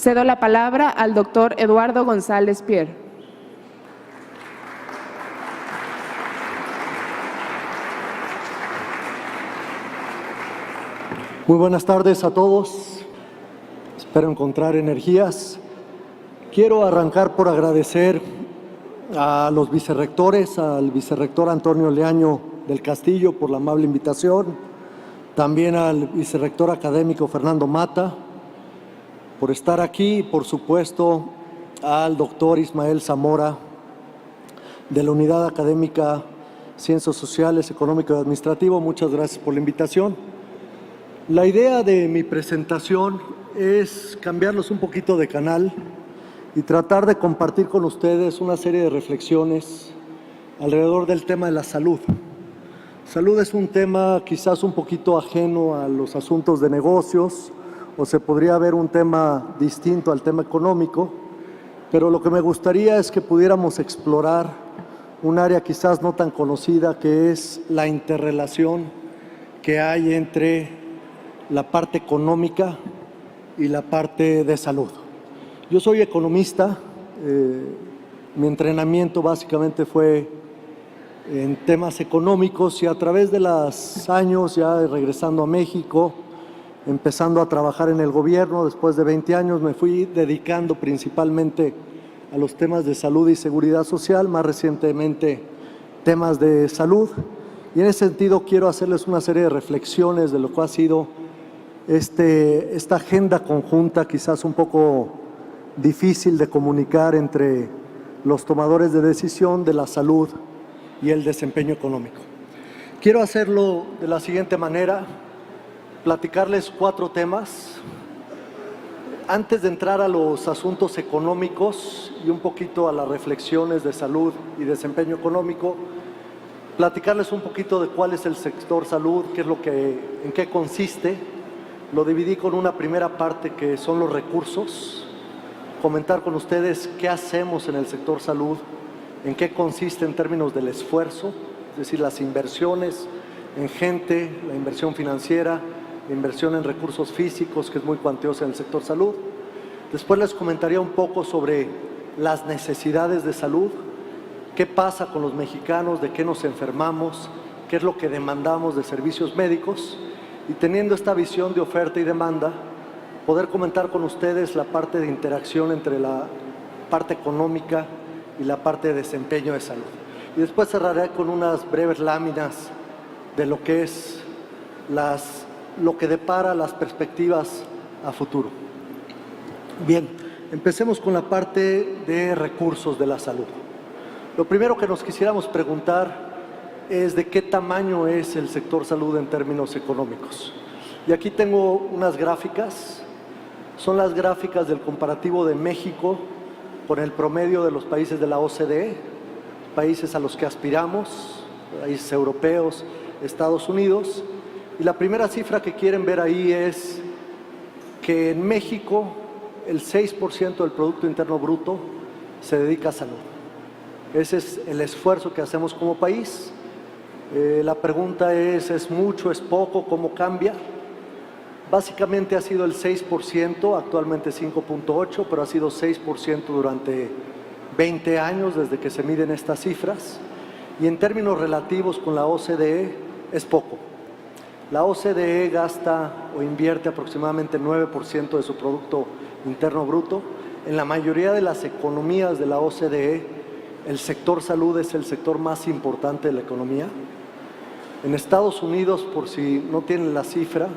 Cedo la palabra al doctor Eduardo González Pierre. Muy buenas tardes a todos. Espero encontrar energías. Quiero arrancar por agradecer a los vicerrectores, al vicerrector Antonio Leaño del Castillo por la amable invitación, también al vicerrector académico Fernando Mata por estar aquí y por supuesto al doctor Ismael Zamora de la Unidad Académica Ciencias Sociales, Económico y Administrativo. Muchas gracias por la invitación. La idea de mi presentación es cambiarlos un poquito de canal y tratar de compartir con ustedes una serie de reflexiones alrededor del tema de la salud. Salud es un tema quizás un poquito ajeno a los asuntos de negocios, o se podría ver un tema distinto al tema económico, pero lo que me gustaría es que pudiéramos explorar un área quizás no tan conocida, que es la interrelación que hay entre la parte económica y la parte de salud. Yo soy economista, mi entrenamiento básicamente fue en temas económicos y a través de los años, ya regresando a México, empezando a trabajar en el gobierno, después de 20 años me fui dedicando principalmente a los temas de salud y seguridad social, más recientemente temas de salud, y en ese sentido quiero hacerles una serie de reflexiones de lo que ha sido esta agenda conjunta, quizás un poco difícil de comunicar entre los tomadores de decisión de la salud y el desempeño económico. Quiero hacerlo de la siguiente manera, platicarles 4 temas. Antes de entrar a los asuntos económicos y un poquito a las reflexiones de salud y desempeño económico, platicarles un poquito de cuál es el sector salud, en qué consiste. Lo dividí con una primera parte que son los recursos, comentar con ustedes qué hacemos en el sector salud, en qué consiste en términos del esfuerzo, es decir, las inversiones en gente, la inversión financiera, la inversión en recursos físicos, que es muy cuantiosa en el sector salud. Después les comentaría un poco sobre las necesidades de salud, qué pasa con los mexicanos, de qué nos enfermamos, qué es lo que demandamos de servicios médicos. Y teniendo esta visión de oferta y demanda, poder comentar con ustedes la parte de interacción entre la parte económica y la parte de desempeño de salud. Y después cerraré con unas breves láminas de lo que es lo que depara las perspectivas a futuro. Bien, empecemos con la parte de recursos de la salud. Lo primero que nos quisiéramos preguntar es de qué tamaño es el sector salud en términos económicos. Y aquí tengo unas gráficas, son las gráficas del comparativo de México con el promedio de los países de la OCDE, países a los que aspiramos, países europeos, Estados Unidos. Y la primera cifra que quieren ver ahí es que en México el 6% del Producto Interno Bruto se dedica a salud. Ese es el esfuerzo que hacemos como país. La pregunta ¿es mucho, es poco, cómo cambia? Básicamente ha sido el 6%, actualmente 5.8%, pero ha sido 6% durante 20 años desde que se miden estas cifras. Y en términos relativos con la OCDE es poco. La OCDE gasta o invierte aproximadamente 9% de su Producto Interno Bruto. En la mayoría de las economías de la OCDE, el sector salud es el sector más importante de la economía. En Estados Unidos, por si no tienen la cifra,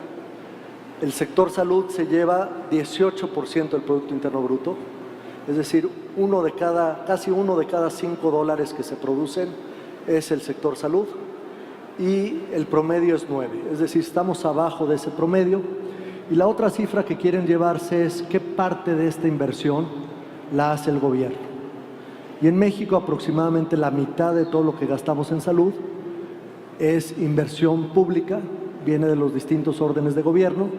el sector salud se lleva 18% del Producto Interno Bruto, es decir, casi uno de cada 5 dólares que se producen es el sector salud, y el promedio es 9, es decir, estamos abajo de ese promedio. Y la otra cifra que quieren llevarse es qué parte de esta inversión la hace el gobierno. Y en México aproximadamente la mitad de todo lo que gastamos en salud es inversión pública, viene de los distintos órdenes de gobierno,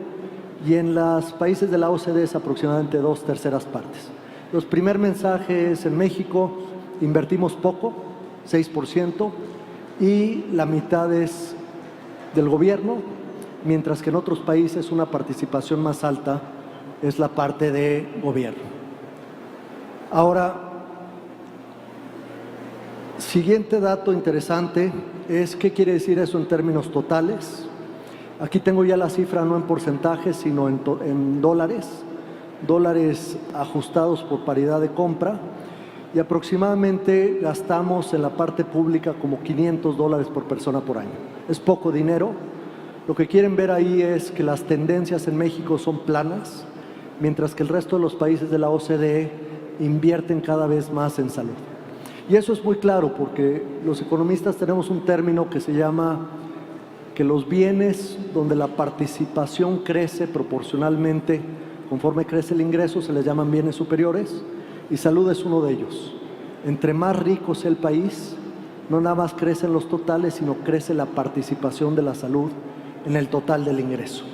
y en los países de la OCDE es aproximadamente 2/3 partes. El primer mensaje es: en México invertimos poco, 6%, y la mitad es del gobierno, mientras que en otros países una participación más alta es la parte de gobierno. Ahora, siguiente dato interesante es qué quiere decir eso en términos totales. Aquí tengo ya la cifra no en porcentajes, sino en dólares ajustados por paridad de compra, y aproximadamente gastamos en la parte pública como $500 por persona por año. Es poco dinero. Lo que quieren ver ahí es que las tendencias en México son planas, mientras que el resto de los países de la OCDE invierten cada vez más en salud. Y eso es muy claro porque los economistas tenemos un término que se llama que los bienes donde la participación crece proporcionalmente conforme crece el ingreso se les llaman bienes superiores, y salud es uno de ellos. Entre más rico sea el país, no nada más crecen los totales, sino crece la participación de la salud en el total del ingreso.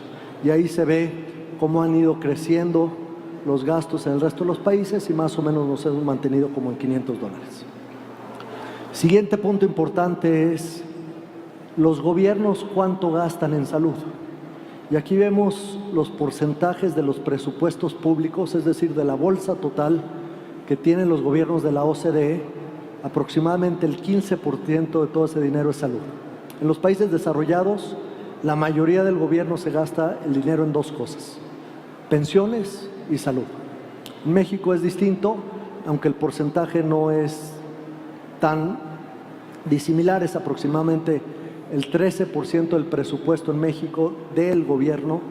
Y ahí se ve cómo han ido creciendo los gastos en el resto de los países y más o menos nos hemos mantenido como en $500. Siguiente punto importante es los gobiernos cuánto gastan en salud. Y aquí vemos los porcentajes de los presupuestos públicos, es decir, de la bolsa total que tienen los gobiernos de la OCDE. Aproximadamente el 15% de todo ese dinero es salud. En los países desarrollados, la mayoría del gobierno se gasta el dinero en dos cosas: pensiones y salud. En México es distinto, aunque el porcentaje no es tan disimilar, es aproximadamente el 13% del presupuesto en México del gobierno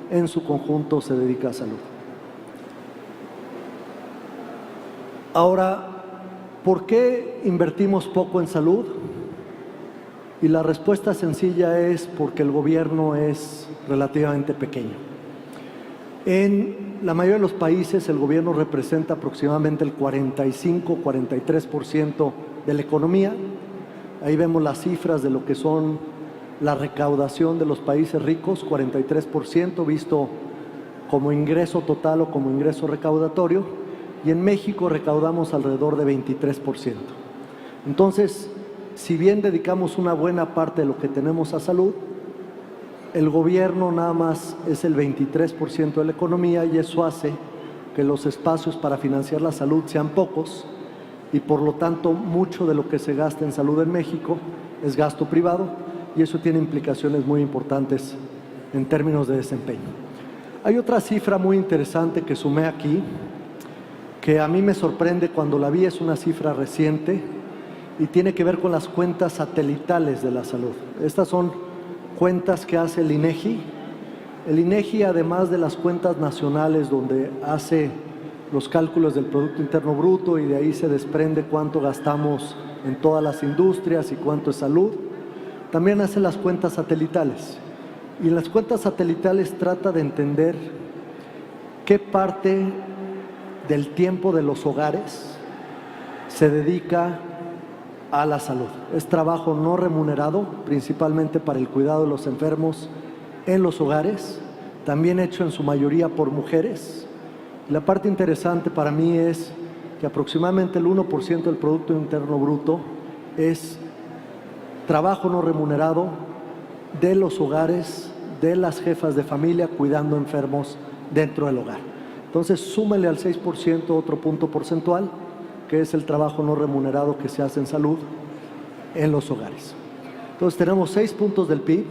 en su conjunto se dedica a salud. Ahora, ¿por qué invertimos poco en salud? Y la respuesta sencilla es porque el gobierno es relativamente pequeño. En la mayoría de los países el gobierno representa aproximadamente el 45-43% de la economía. Ahí vemos las cifras de lo que son la recaudación de los países ricos, 43% visto como ingreso total o como ingreso recaudatorio, y en México recaudamos alrededor de 23%. Entonces, si bien dedicamos una buena parte de lo que tenemos a salud, el gobierno nada más es el 23% de la economía, y eso hace que los espacios para financiar la salud sean pocos, y por lo tanto mucho de lo que se gasta en salud en México es gasto privado, y eso tiene implicaciones muy importantes en términos de desempeño. Hay otra cifra muy interesante que sumé aquí, que a mí me sorprende cuando la vi, es una cifra reciente y tiene que ver con las cuentas satelitales de la salud. Estas son cuentas que hace el INEGI. El INEGI, además de las cuentas nacionales donde hace los cálculos del Producto Interno Bruto y de ahí se desprende cuánto gastamos en todas las industrias y cuánto es salud, también hace las cuentas satelitales. Y en las cuentas satelitales trata de entender qué parte del tiempo de los hogares se dedica a la salud. Es trabajo no remunerado, principalmente para el cuidado de los enfermos en los hogares, también hecho en su mayoría por mujeres. La parte interesante para mí es que aproximadamente el 1% del Producto Interno Bruto es trabajo no remunerado de los hogares, de las jefas de familia cuidando enfermos dentro del hogar. Entonces, súmele al 6% otro punto porcentual, que es el trabajo no remunerado que se hace en salud en los hogares. Entonces, tenemos 6 puntos del PIB.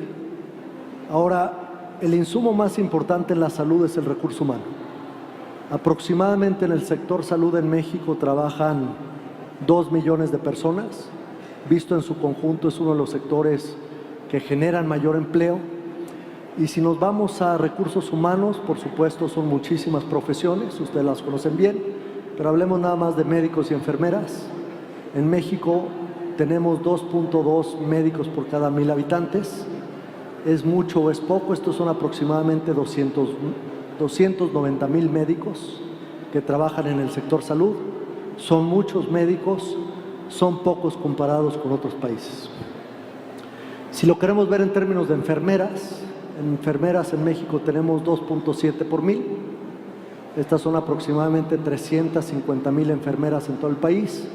Ahora, el insumo más importante en la salud es el recurso humano. Aproximadamente en el sector salud en México trabajan 2 millones de personas. Visto en su conjunto, es uno de los sectores que generan mayor empleo. Y si nos vamos a recursos humanos, por supuesto son muchísimas profesiones, ustedes las conocen bien, pero hablemos nada más de médicos y enfermeras. En México tenemos 2.2 médicos por cada 1,000 habitantes. ¿Es mucho o es poco? Estos son aproximadamente 290,000 médicos que trabajan en el sector salud. Son muchos médicos, son pocos comparados con otros países. Si lo queremos ver en términos de enfermeras en México tenemos 2.7 por 1,000. Estas son aproximadamente 350,000 enfermeras en todo el país,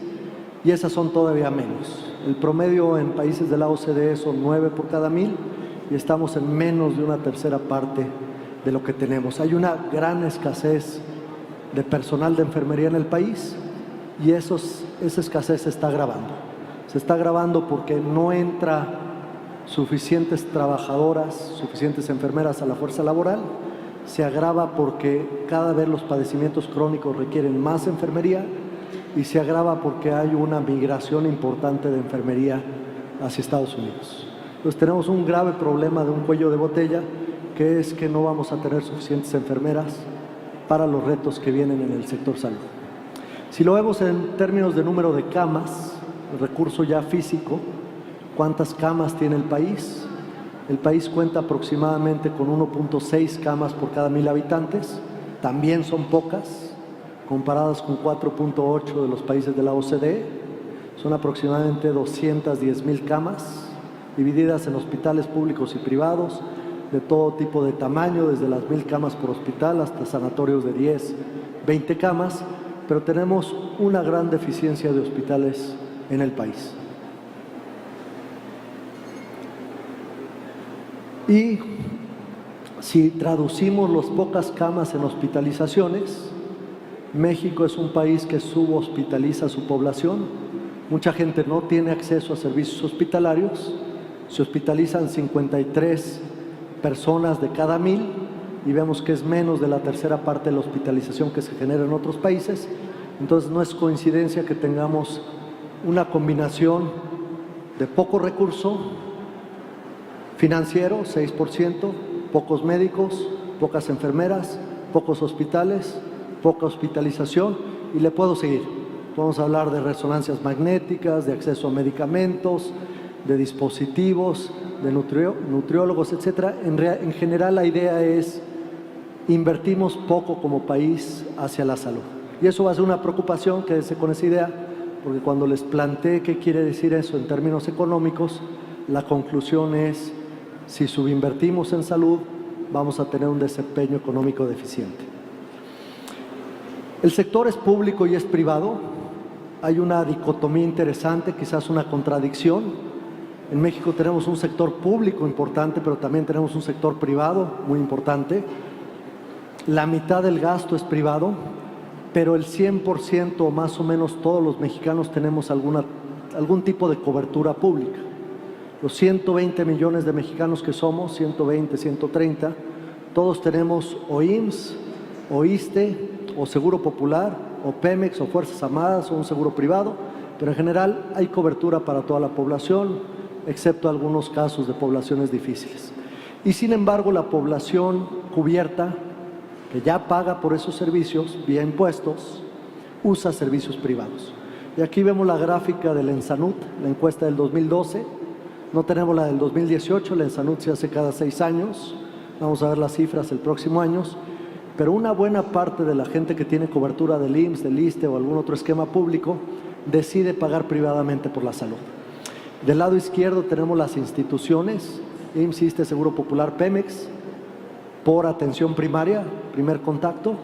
y esas son todavía menos. El promedio en países de la OCDE son 9 por cada 1,000 y estamos en menos de una tercera parte de lo que tenemos. Hay una gran escasez de personal de enfermería en el país y esa escasez se está agravando. Se está agravando porque no entra suficientes trabajadoras, suficientes enfermeras a la fuerza laboral. Se agrava porque cada vez los padecimientos crónicos requieren más enfermería y se agrava porque hay una migración importante de enfermería hacia Estados Unidos. Entonces tenemos un grave problema de un cuello de botella, que es que no vamos a tener suficientes enfermeras para los retos que vienen en el sector salud. Si lo vemos en términos de número de camas, el recurso ya físico, ¿cuántas camas tiene el país? El país cuenta aproximadamente con 1.6 camas por cada 1,000 habitantes. También son pocas, comparadas con 4.8 de los países de la OCDE. Son aproximadamente 210,000 camas, divididas en hospitales públicos y privados, de todo tipo de tamaño, desde las 1,000 camas por hospital hasta sanatorios de 10, 20 camas, pero tenemos una gran deficiencia de hospitales en el país. Y si traducimos las pocas camas en hospitalizaciones, México es un país que subhospitaliza a su población. Mucha gente no tiene acceso a servicios hospitalarios. Se hospitalizan 53 personas de cada 1,000 y vemos que es menos de la tercera parte de la hospitalización que se genera en otros países. Entonces no es coincidencia que tengamos una combinación de poco recurso financiero, 6%, pocos médicos, pocas enfermeras, pocos hospitales, poca hospitalización, y le puedo seguir. Podemos hablar de resonancias magnéticas, de acceso a medicamentos, de dispositivos, de nutriólogos, etc. En general la idea es invertimos poco como país hacia la salud. Y eso va a ser una preocupación, quédese con esa idea, porque cuando les planteé qué quiere decir eso en términos económicos, la conclusión es, si subinvertimos en salud, vamos a tener un desempeño económico deficiente. El sector es público y es privado. Hay una dicotomía interesante, quizás una contradicción. En México tenemos un sector público importante, pero también tenemos un sector privado muy importante. La mitad del gasto es privado, pero el 100% o más o menos todos los mexicanos tenemos algún tipo de cobertura pública. Los 120 millones de mexicanos que somos, 120, 130, todos tenemos o IMSS, o ISSSTE, o Seguro Popular, o Pemex, o Fuerzas Armadas, o un seguro privado, pero en general hay cobertura para toda la población, excepto algunos casos de poblaciones difíciles. Y sin embargo, la población cubierta, que ya paga por esos servicios vía impuestos, usa servicios privados. Y aquí vemos la gráfica del ENSANUT, la encuesta del 2012. No tenemos la del 2018, la ENSANUT se hace cada 6 años. Vamos a ver las cifras el próximo año. Pero una buena parte de la gente que tiene cobertura del IMSS, del ISSSTE o algún otro esquema público decide pagar privadamente por la salud. Del lado izquierdo tenemos las instituciones, IMSS, ISSSTE, Seguro Popular, Pemex, por atención primaria, primer contacto,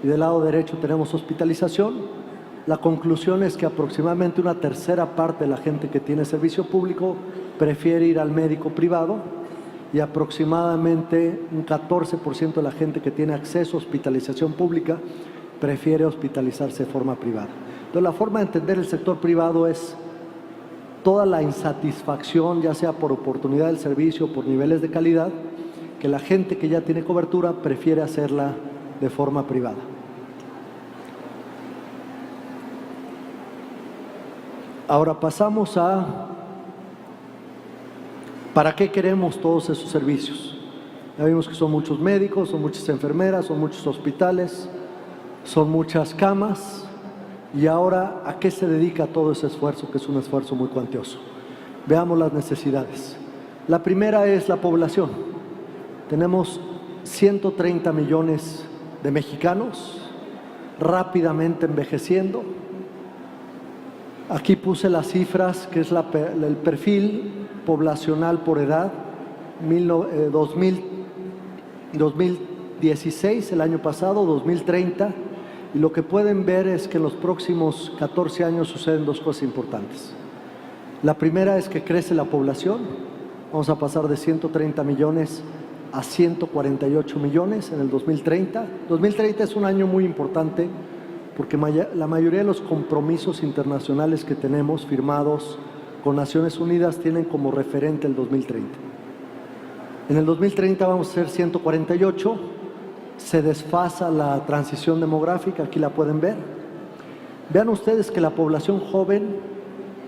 y del lado derecho tenemos hospitalización. La conclusión es que aproximadamente una tercera parte de la gente que tiene servicio público prefiere ir al médico privado, y aproximadamente un 14% de la gente que tiene acceso a hospitalización pública prefiere hospitalizarse de forma privada. Entonces, la forma de entender el sector privado es toda la insatisfacción, ya sea por oportunidad del servicio o por niveles de calidad, que la gente que ya tiene cobertura prefiere hacerla de forma privada. Ahora pasamos a ¿para qué queremos todos esos servicios? Ya vimos que son muchos médicos, son muchas enfermeras, son muchos hospitales, son muchas camas. Y ahora, ¿a qué se dedica todo ese esfuerzo? Que es un esfuerzo muy cuantioso. Veamos las necesidades. La primera es la población. Tenemos 130 millones de mexicanos rápidamente envejeciendo. Aquí puse las cifras, que es el perfil poblacional por edad, 2016, el año pasado, 2030, y lo que pueden ver es que en los próximos 14 años suceden dos cosas importantes. La primera es que crece la población, vamos a pasar de 130 millones a 148 millones en el 2030. 2030 es un año muy importante porque la mayoría de los compromisos internacionales que tenemos firmados con Naciones Unidas tienen como referente el 2030. En el 2030 vamos a ser 148, se desfasa la transición demográfica, aquí la pueden ver. Vean ustedes que la población joven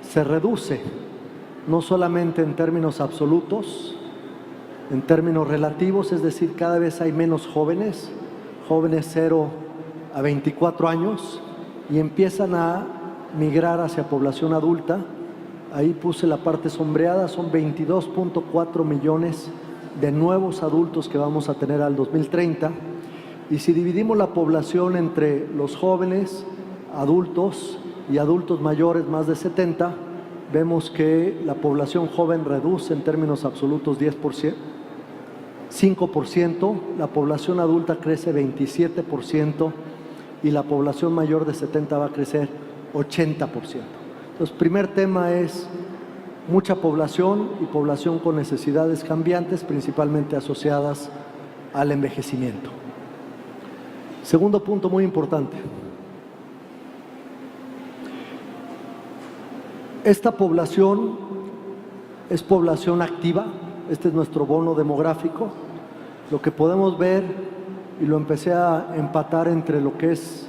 se reduce, no solamente en términos absolutos, en términos relativos, es decir, cada vez hay menos jóvenes 0 a 24 años, y empiezan a migrar hacia población adulta. Ahí puse la parte sombreada, son 22.4 millones de nuevos adultos que vamos a tener al 2030. Y si dividimos la población entre los jóvenes, adultos y adultos mayores más de 70, vemos que la población joven reduce en términos absolutos 10%, 5%, la población adulta crece 27% y la población mayor de 70 va a crecer 80%. Entonces, primer tema es mucha población y población con necesidades cambiantes, principalmente asociadas al envejecimiento. Segundo punto muy importante. Esta población es población activa, este es nuestro bono demográfico. Lo que podemos ver, y lo empecé a empatar entre lo que es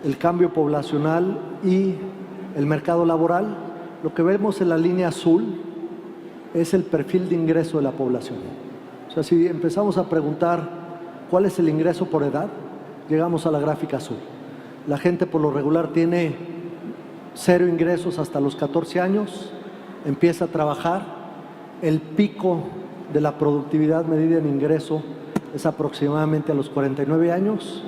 el cambio poblacional y el mercado laboral, lo que vemos en la línea azul es el perfil de ingreso de la población. O sea, si empezamos a preguntar cuál es el ingreso por edad, llegamos a la gráfica azul. La gente por lo regular tiene 0 ingresos hasta los 14 años, empieza a trabajar, el pico de la productividad medida en ingreso es aproximadamente a los 49 años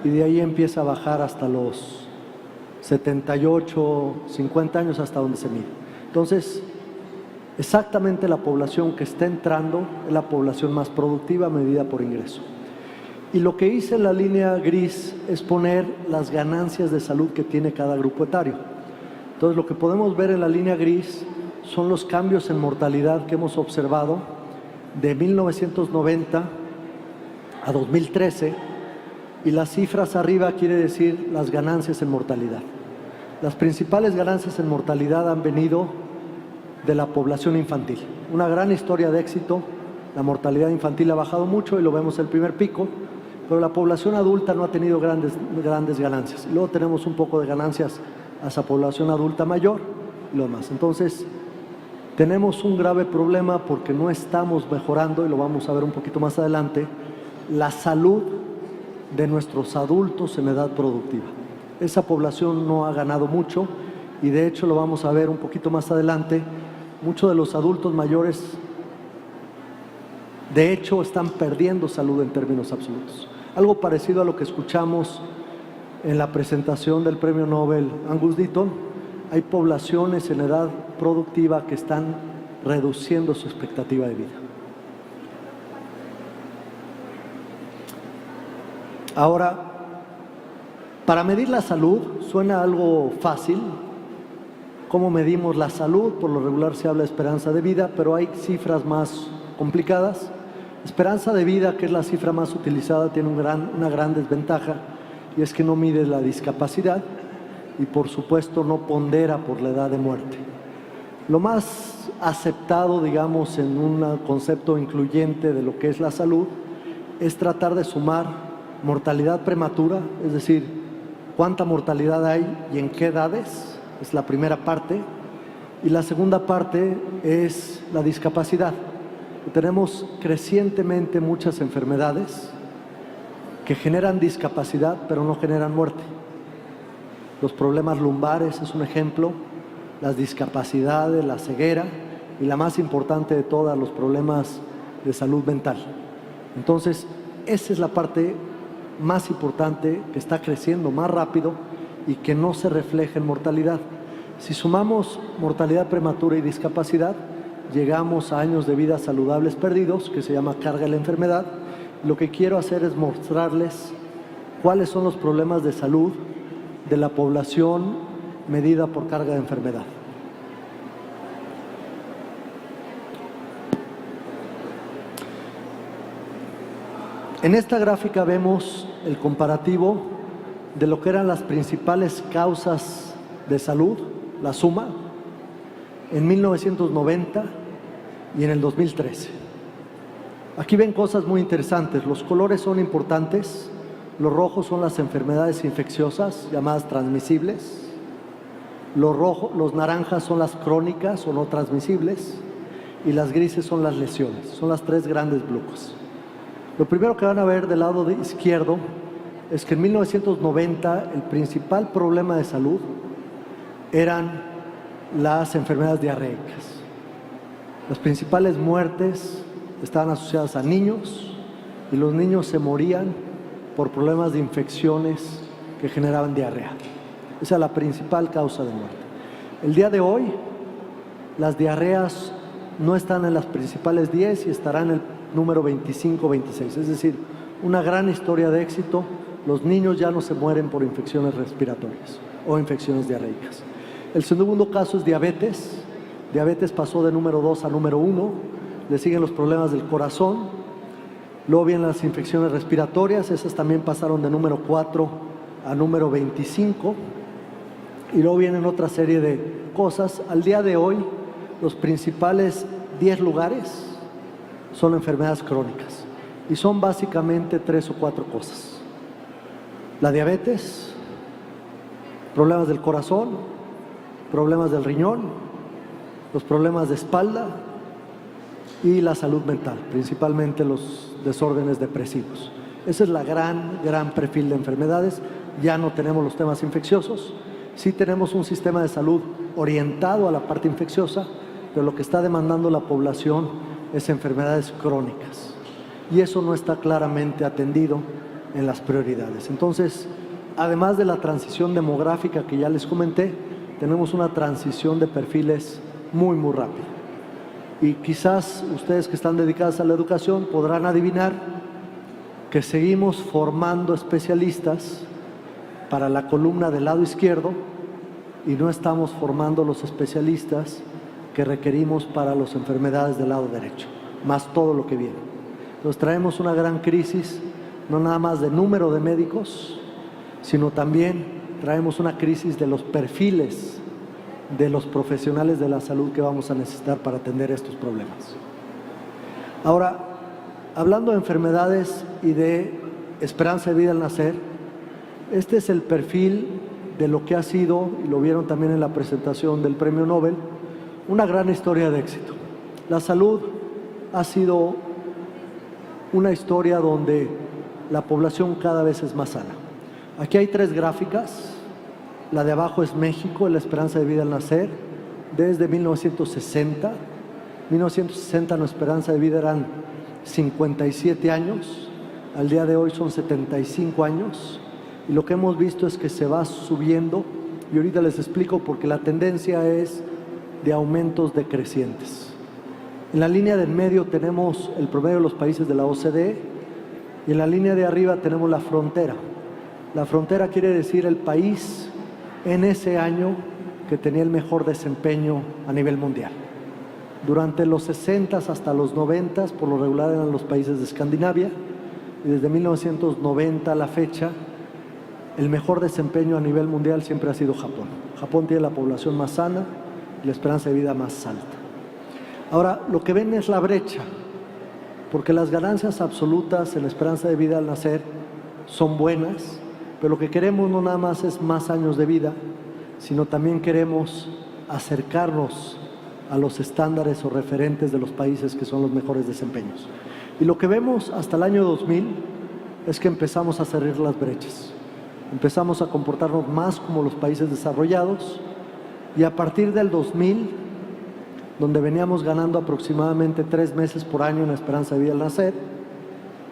y de ahí empieza a bajar hasta los 78, 50 años, hasta donde se mide. Entonces, exactamente la población que está entrando es la población más productiva medida por ingreso. Y lo que hice en la línea gris es poner las ganancias de salud que tiene cada grupo etario. Entonces, lo que podemos ver en la línea gris son los cambios en mortalidad que hemos observado de 1990 a 2013, y las cifras arriba quiere decir las ganancias en mortalidad. Las principales ganancias en mortalidad han venido de la población infantil. Una gran historia de éxito, la mortalidad infantil ha bajado mucho y lo vemos en el primer pico, pero la población adulta no ha tenido grandes ganancias. Y luego tenemos un poco de ganancias hacia población adulta mayor y lo demás. Entonces, tenemos un grave problema porque no estamos mejorando, y lo vamos a ver un poquito más adelante, la salud de nuestros adultos en edad productiva. Esa población no ha ganado mucho y de hecho lo vamos a ver un poquito más adelante. Muchos de los adultos mayores de hecho están perdiendo salud en términos absolutos. Algo parecido a lo que escuchamos en la presentación del premio Nobel Angus Deaton. Hay poblaciones en edad productiva que están reduciendo su expectativa de vida. Ahora, para medir la salud, suena algo fácil. ¿Cómo medimos la salud? Por lo regular se habla de esperanza de vida, pero hay cifras más complicadas. Esperanza de vida, que es la cifra más utilizada, tiene una gran desventaja, y es que no mide la discapacidad y por supuesto no pondera por la edad de muerte. Lo más aceptado, digamos, en un concepto incluyente de lo que es la salud, es tratar de sumar mortalidad prematura, es decir, cuánta mortalidad hay y en qué edades, es la primera parte, y la segunda parte es la discapacidad. Tenemos crecientemente muchas enfermedades que generan discapacidad pero no generan muerte. Los problemas lumbares es un ejemplo, las discapacidades, la ceguera y la más importante de todas, los problemas de salud mental. Entonces, esa es la parte más importante que está creciendo más rápido y que no se refleja en mortalidad. Si sumamos mortalidad prematura y discapacidad, llegamos a años de vida saludables perdidos, que se llama carga de la enfermedad. Lo que quiero hacer es mostrarles cuáles son los problemas de salud de la población medida por carga de enfermedad. En esta gráfica vemos el comparativo de lo que eran las principales causas de salud, la suma, en 1990 y en el 2013. Aquí ven cosas muy interesantes. Los colores son importantes. Los rojos son las enfermedades infecciosas, llamadas transmisibles. Los naranjas son las crónicas o no transmisibles. Y las grises son las lesiones. Son las tres grandes blocos. Lo primero que van a ver del lado izquierdo es que en 1990 el principal problema de salud eran las enfermedades diarreicas. Las principales muertes estaban asociadas a niños y los niños se morían por problemas de infecciones que generaban diarrea. Esa es la principal causa de muerte. El día de hoy, las diarreas no están en las principales 10 y estarán en el número 25 o 26. Es decir, una gran historia de éxito. Los niños ya no se mueren por infecciones respiratorias o infecciones diarreicas. El segundo caso es diabetes. Diabetes pasó de número 2 a número 1. Le siguen los problemas del corazón. Luego vienen las infecciones respiratorias. Esas también pasaron de número 4 a número 25. Y luego vienen otra serie de cosas. Al día de hoy, los principales 10 lugares son enfermedades crónicas. Y son básicamente 3 o 4 cosas. La diabetes, problemas del corazón, problemas del riñón, los problemas de espalda y la salud mental, principalmente los desórdenes depresivos. Ese es la gran perfil de enfermedades. Ya no tenemos los temas infecciosos. Sí tenemos un sistema de salud orientado a la parte infecciosa, pero lo que está demandando la población es enfermedades crónicas. Y eso no está claramente atendido en las prioridades. Entonces, además de la transición demográfica que ya les comenté, tenemos una transición de perfiles muy rápida. Y quizás ustedes que están dedicados a la educación podrán adivinar que seguimos formando especialistas para la columna del lado izquierdo y no estamos formando los especialistas que requerimos para las enfermedades del lado derecho, más todo lo que viene. Nos traemos una gran crisis, no nada más de número de médicos, sino también traemos una crisis de los perfiles de los profesionales de la salud que vamos a necesitar para atender estos problemas. Ahora, hablando de enfermedades y de esperanza de vida al nacer, este es el perfil de lo que ha sido, y lo vieron también en la presentación del Premio Nobel, una gran historia de éxito. La salud ha sido una historia donde la población cada vez es más sana. Aquí hay 3 gráficas. La de abajo es México, la esperanza de vida al nacer, desde 1960. 1960 nuestra esperanza de vida eran 57 años, al día de hoy son 75 años, y lo que hemos visto es que se va subiendo, y ahorita les explico porque la tendencia es de aumentos decrecientes. En la línea del medio tenemos el promedio de los países de la OCDE y en la línea de arriba tenemos la frontera. La frontera quiere decir el país en ese año que tenía el mejor desempeño a nivel mundial. Durante los 60 hasta los 90, por lo regular eran los países de Escandinavia, y desde 1990 a la fecha, el mejor desempeño a nivel mundial siempre ha sido Japón. Japón tiene la población más sana y la esperanza de vida más alta. Ahora, lo que ven es la brecha, porque las ganancias absolutas en la esperanza de vida al nacer son buenas, pero lo que queremos no nada más es más años de vida, sino también queremos acercarnos a los estándares o referentes de los países que son los mejores desempeños. Y lo que vemos hasta el año 2000 es que empezamos a cerrar las brechas. Empezamos a comportarnos más como los países desarrollados, y a partir del 2000, donde veníamos ganando aproximadamente 3 meses por año en la esperanza de vida al nacer,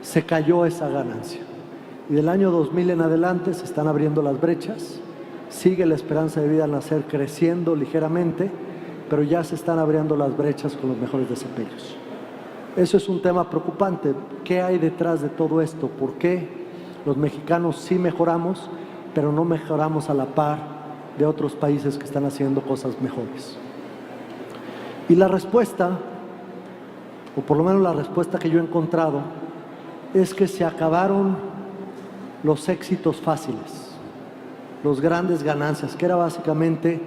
se cayó esa ganancia. Y del año 2000 en adelante se están abriendo las brechas, sigue la esperanza de vida al nacer creciendo ligeramente, pero ya se están abriendo las brechas con los mejores desempeños. Eso es un tema preocupante. ¿Qué hay detrás de todo esto? ¿Por qué los mexicanos sí mejoramos, pero no mejoramos a la par de otros países que están haciendo cosas mejores? Y la respuesta, o por lo menos la respuesta que yo he encontrado, es que se acabaron los éxitos fáciles, los grandes ganancias, que era básicamente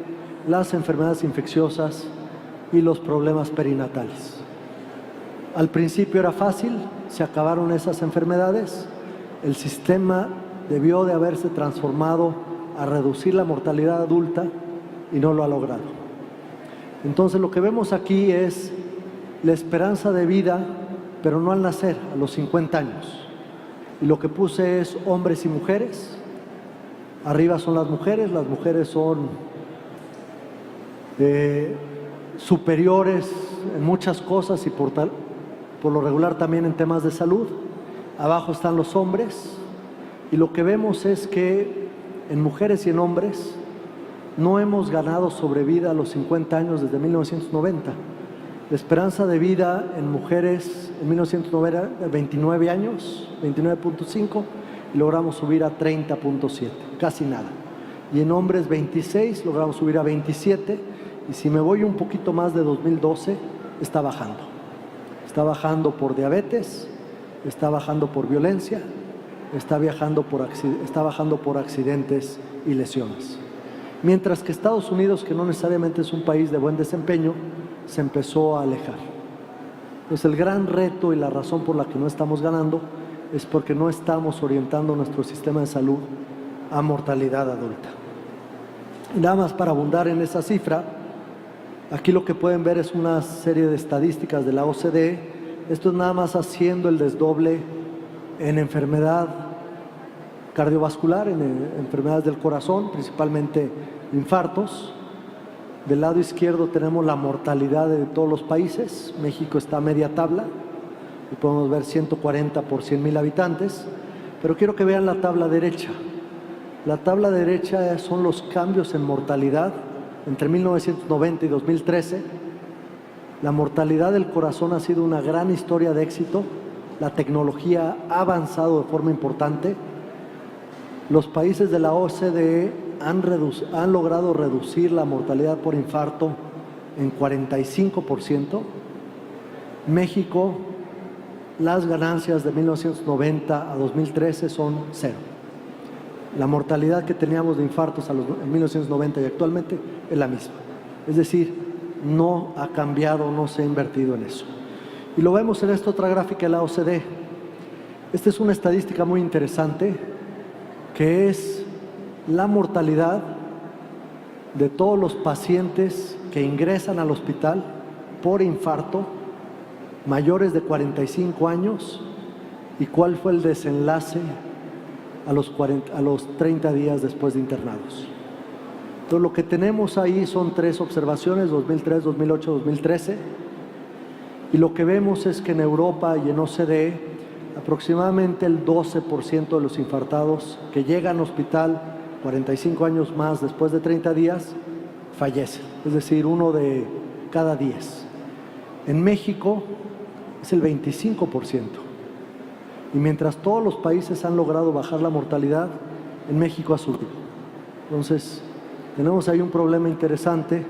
las enfermedades infecciosas y los problemas perinatales. Al principio era fácil, se acabaron esas enfermedades, el sistema debió de haberse transformado a reducir la mortalidad adulta y no lo ha logrado. Entonces lo que vemos aquí es la esperanza de vida, pero no al nacer, a los 50 años. Y lo que puse es hombres y mujeres. Arriba son las mujeres son superiores en muchas cosas y por lo regular también en temas de salud. Abajo están los hombres y lo que vemos es que en mujeres y en hombres no hemos ganado sobre vida a los 50 años desde 1990. La esperanza de vida en mujeres en 1990 era de 29 años, 29.5, y logramos subir a 30.7, casi nada. Y en hombres 26, logramos subir a 27, y si me voy un poquito más de 2012, está bajando. Está bajando por diabetes, está bajando por violencia, está bajando por accidentes y lesiones. Mientras que Estados Unidos, que no necesariamente es un país de buen desempeño, se empezó a alejar. Entonces el gran reto y la razón por la que no estamos ganando es porque no estamos orientando nuestro sistema de salud a mortalidad adulta. Y nada más para abundar en esa cifra, aquí lo que pueden ver es una serie de estadísticas de la OCDE. Esto es nada más haciendo el desdoble en enfermedad cardiovascular, en enfermedades del corazón, principalmente infartos. Del lado izquierdo tenemos la mortalidad de todos los países. México está a media tabla y podemos ver 140 por 100,000 habitantes. Pero quiero que vean la tabla derecha. La tabla derecha son los cambios en mortalidad entre 1990 y 2013. La mortalidad del corazón ha sido una gran historia de éxito. La tecnología ha avanzado de forma importante. Los países de la OCDE han logrado reducir la mortalidad por infarto en 45%. México, las ganancias de 1990 a 2013 son cero. La mortalidad que teníamos de infartos en 1990 y actualmente es la misma. Es decir, no ha cambiado, no se ha invertido en eso. Y lo vemos en esta otra gráfica de la OCDE. Esta es una estadística muy interesante, que es la mortalidad de todos los pacientes que ingresan al hospital por infarto mayores de 45 años y cuál fue el desenlace a los 30 días después de internados. Entonces lo que tenemos ahí son 3 observaciones, 2003, 2008, 2013, y lo que vemos es que en Europa y en OCDE aproximadamente el 12% de los infartados que llegan al hospital 45 años más después de 30 días fallecen, es decir, 1 de cada 10. En México es el 25%. Y mientras todos los países han logrado bajar la mortalidad, en México ha subido. Entonces, tenemos ahí un problema interesante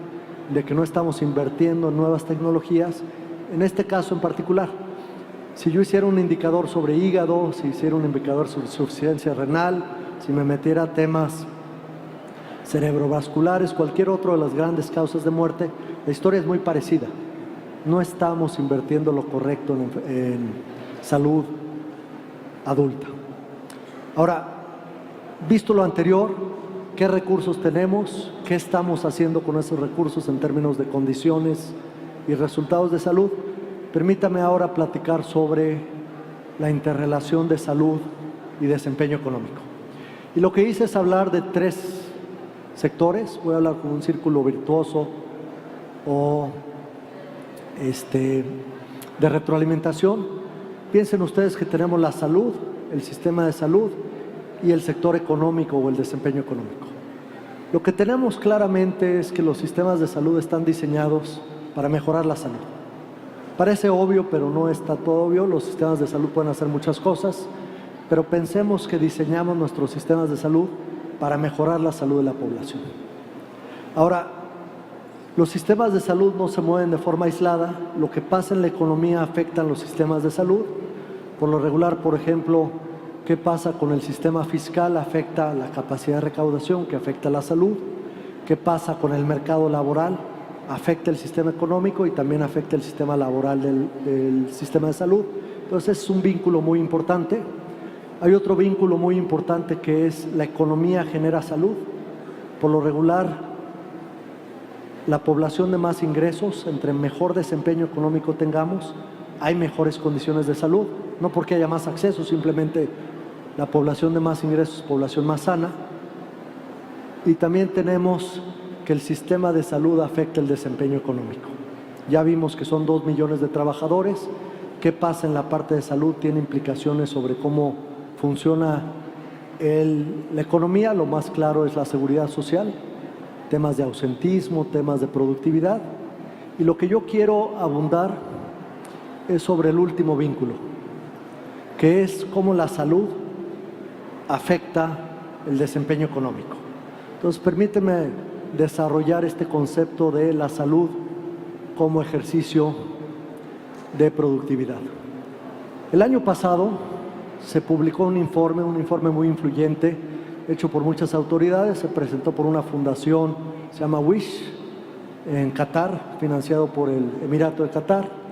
de que no estamos invirtiendo en nuevas tecnologías, en este caso en particular. Si yo hiciera un indicador sobre hígado, si hiciera un indicador sobre insuficiencia renal, si me metiera temas cerebrovasculares, cualquier otro de las grandes causas de muerte, la historia es muy parecida. No estamos invirtiendo lo correcto en salud adulta. Ahora, visto lo anterior, ¿qué recursos tenemos? ¿Qué estamos haciendo con esos recursos en términos de condiciones y resultados de salud? Permítame ahora platicar sobre la interrelación de salud y desempeño económico. Y lo que hice es hablar de 3 sectores. Voy a hablar con un círculo virtuoso o de retroalimentación. Piensen ustedes que tenemos la salud, el sistema de salud y el sector económico o el desempeño económico. Lo que tenemos claramente es que los sistemas de salud están diseñados para mejorar la salud. Parece obvio, pero no está todo obvio. Los sistemas de salud pueden hacer muchas cosas, pero pensemos que diseñamos nuestros sistemas de salud para mejorar la salud de la población. Ahora, los sistemas de salud no se mueven de forma aislada. Lo que pasa en la economía afecta a los sistemas de salud. Por lo regular, por ejemplo, ¿qué pasa con el sistema fiscal? Afecta la capacidad de recaudación, que afecta la salud. ¿Qué pasa con el mercado laboral? Afecta el sistema económico y también afecta el sistema laboral del sistema de salud. Entonces es un vínculo muy importante. Hay otro vínculo muy importante que es la economía genera salud. Por lo regular, la población de más ingresos, entre mejor desempeño económico tengamos, hay mejores condiciones de salud. No porque haya más acceso, simplemente la población de más ingresos es población más sana. Y también tenemos que el sistema de salud afecta el desempeño económico. Ya vimos que son 2 millones de trabajadores. ¿Qué pasa en la parte de salud? Tiene implicaciones sobre cómo funciona la economía. Lo más claro es la seguridad social, temas de ausentismo, temas de productividad. Y lo que yo quiero abundar es sobre el último vínculo, que es cómo la salud afecta el desempeño económico. Entonces, permíteme desarrollar este concepto de la salud como ejercicio de productividad. El año pasado se publicó un informe muy influyente, hecho por muchas autoridades, se presentó por una fundación, se llama WISH, en Qatar, financiado por el Emirato de Qatar,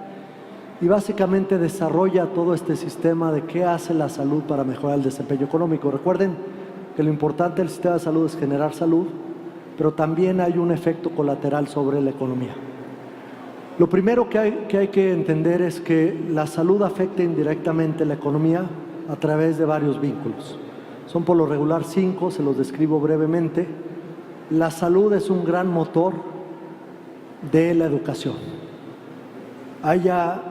y básicamente desarrolla todo este sistema de qué hace la salud para mejorar el desempeño económico. Recuerden que lo importante del sistema de salud es generar salud, pero también hay un efecto colateral sobre la economía. Lo primero que hay que entender es que la salud afecta indirectamente la economía a través de varios vínculos. Son por lo regular 5, se los describo brevemente. La salud es un gran motor de la educación. Hay ya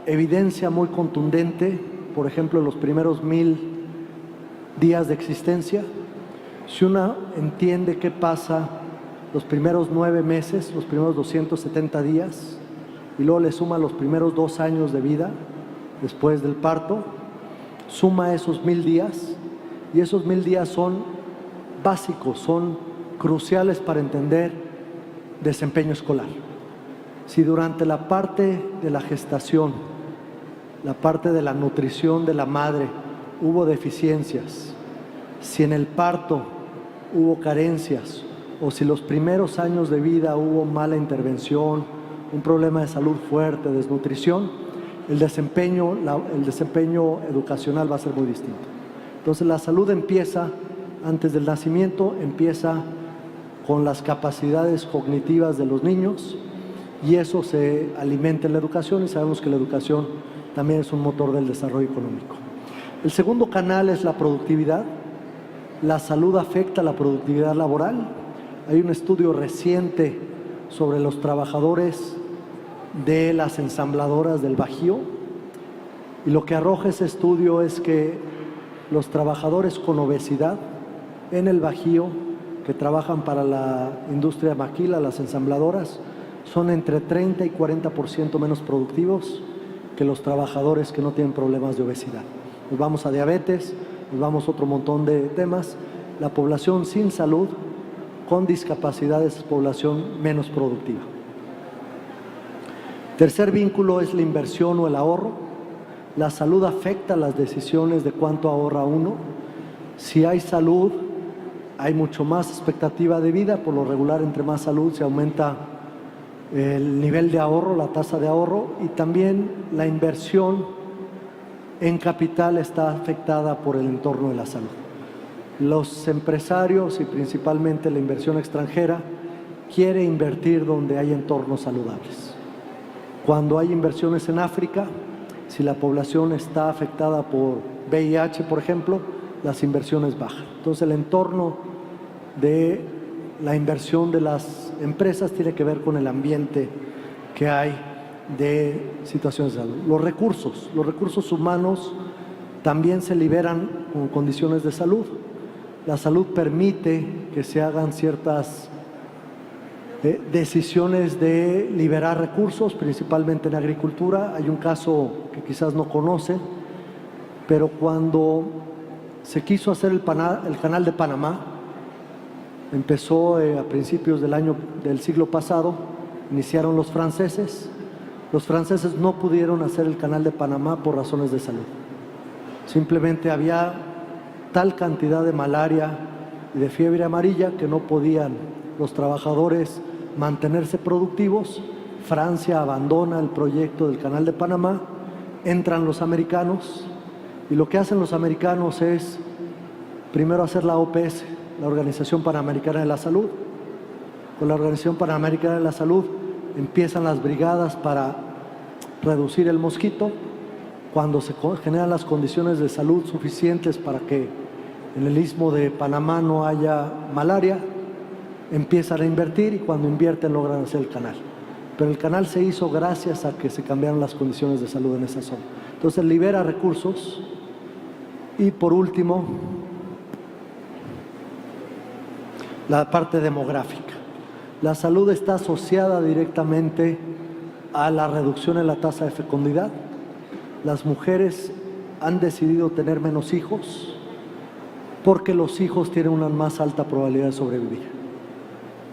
evidencia muy contundente, por ejemplo, en los primeros 1000 días de existencia. Si uno entiende qué pasa los primeros 9 meses, los primeros 270 días, y luego le suma los primeros 2 años de vida después del parto, suma esos 1000 días, y esos 1000 días son básicos, son cruciales para entender desempeño escolar. Si durante la parte de la gestación, la parte de la nutrición de la madre hubo deficiencias, si en el parto hubo carencias, o si los primeros años de vida hubo mala intervención, un problema de salud fuerte, desnutrición, el desempeño educacional va a ser muy distinto. Entonces la salud empieza antes del nacimiento, empieza con las capacidades cognitivas de los niños, y eso se alimenta en la educación, y sabemos que la educación también es un motor del desarrollo económico. El segundo canal es la productividad. La salud afecta la productividad laboral. Hay un estudio reciente sobre los trabajadores de las ensambladoras del Bajío, y lo que arroja ese estudio es que los trabajadores con obesidad en el Bajío, que trabajan para la industria maquila, las ensambladoras, son entre 30 y 40% menos productivos que los trabajadores que no tienen problemas de obesidad. Nos vamos a diabetes, nos vamos a otro montón de temas. La población sin salud, con discapacidades, es población menos productiva. Tercer vínculo es la inversión o el ahorro. La salud afecta las decisiones de cuánto ahorra uno. Si hay salud, hay mucho más expectativa de vida. Por lo regular, entre más salud se aumenta el nivel de ahorro, la tasa de ahorro, y también la inversión en capital está afectada por el entorno de la salud. Los empresarios, y principalmente la inversión extranjera, quiere invertir donde hay entornos saludables. Cuando hay inversiones en África, si la población está afectada por VIH, por ejemplo, las inversiones bajan. Entonces el entorno de la inversión de las empresas tiene que ver con el ambiente que hay de situaciones de salud. Los recursos humanos también se liberan con condiciones de salud. La salud permite que se hagan ciertas decisiones de liberar recursos, principalmente en agricultura. Hay un caso que quizás no conocen, pero cuando se quiso hacer el canal de Panamá, empezó a principios del siglo pasado, iniciaron los franceses. Los franceses no pudieron hacer el canal de Panamá por razones de salud. Simplemente había tal cantidad de malaria y de fiebre amarilla que no podían los trabajadores mantenerse productivos. Francia abandona el proyecto del Canal de Panamá, entran los americanos y lo que hacen los americanos es primero hacer la OPS, la Organización Panamericana de la Salud. Con la Organización Panamericana de la Salud empiezan las brigadas para reducir el mosquito. Cuando se generan las condiciones de salud suficientes para que en el Istmo de Panamá no haya malaria, empiezan a invertir y cuando invierten logran hacer el canal. Pero el canal se hizo gracias a que se cambiaron las condiciones de salud en esa zona. Entonces libera recursos. Y por último, la parte demográfica. La salud está asociada directamente a la reducción en la tasa de fecundidad. Las mujeres han decidido tener menos hijos porque los hijos tienen una más alta probabilidad de sobrevivir.